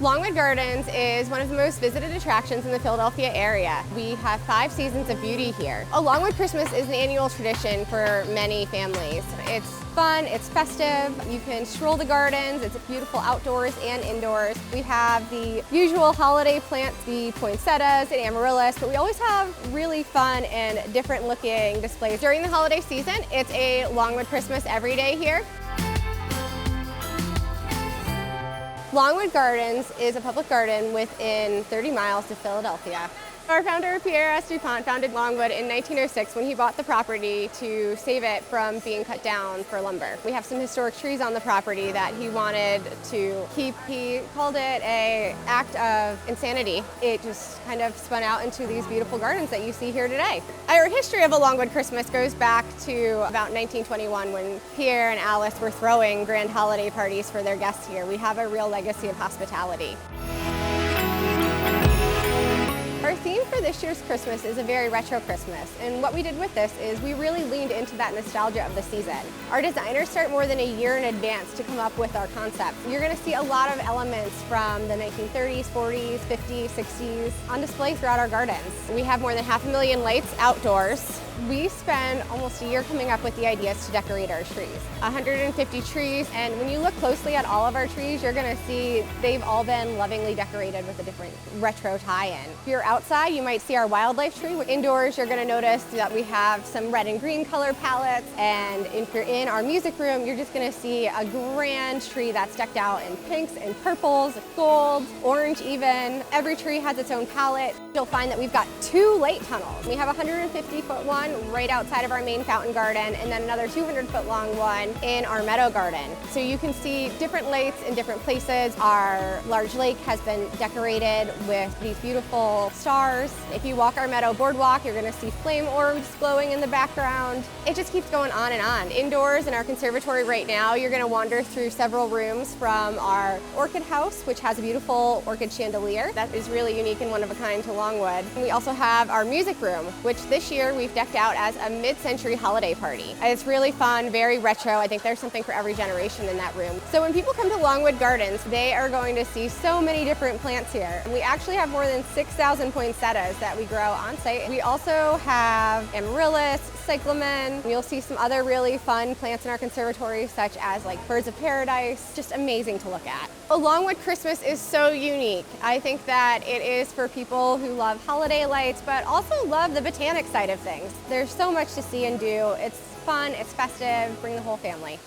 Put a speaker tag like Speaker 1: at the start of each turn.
Speaker 1: Longwood Gardens is one of the most visited attractions in the Philadelphia area. We have 5 seasons of beauty here. A Longwood Christmas is an annual tradition for many families. It's fun, it's festive, you can stroll the gardens, it's beautiful outdoors and indoors. We have the usual holiday plants, the poinsettias and amaryllis, but we always have really fun and different looking displays. During the holiday season, it's a Longwood Christmas every day here. Longwood Gardens is a public garden within 30 miles of Philadelphia. Our founder, Pierre S. DuPont, founded Longwood in 1906 when he bought the property to save it from being cut down for lumber. We have some historic trees on the property that he wanted to keep. He called it an act of insanity. It just kind of spun out into these beautiful gardens that you see here today. Our history of a Longwood Christmas goes back to about 1921 when Pierre and Alice were throwing grand holiday parties for their guests here. We have a real legacy of hospitality. Our theme for this year's Christmas is a very retro Christmas, and what we did with this is we really leaned into that nostalgia of the season. Our designers start more than a year in advance to come up with our concepts. You're going to see a lot of elements from the 1930s, 40s, 50s, 60s on display throughout our gardens. We have more than 500,000 lights outdoors. We spend almost a year coming up with the ideas to decorate our trees. 150 trees, and when you look closely at all of our trees, you're going to see they've all been lovingly decorated with a different retro tie-in. If you're outside, you might see our wildlife tree. Indoors, you're going to notice that we have some red and green color palettes, and if you're in our music room, you're just going to see a grand tree that's decked out in pinks and purples, gold, orange even. Every tree has its own palette. You'll find that we've got 2 light tunnels. We have a 150-foot one right outside of our main fountain garden, and then another 200-foot long one in our meadow garden. So you can see different lights in different places. Our large lake has been decorated with these beautiful stars. If you walk our meadow boardwalk, you're going to see flame orbs glowing in the background. It just keeps going on and on. Indoors in our conservatory right now, you're going to wander through several rooms from our orchid house, which has a beautiful orchid chandelier that is really unique and one of a kind to Longwood. And we also have our music room, which this year we've decked out as a mid-century holiday party. It's really fun, very retro. I think there's something for every generation in that room. So when people come to Longwood Gardens, they are going to see so many different plants here. And we actually have more than 6,000 poinsettias that we grow on site. We also have amaryllis, cyclamen. You'll see some other really fun plants in our conservatory, such as like birds of paradise. Just amazing to look at. A Longwood Christmas is so unique. I think that it is for people who love holiday lights, but also love the botanic side of things. There's so much to see and do. It's fun, it's festive, bring the whole family.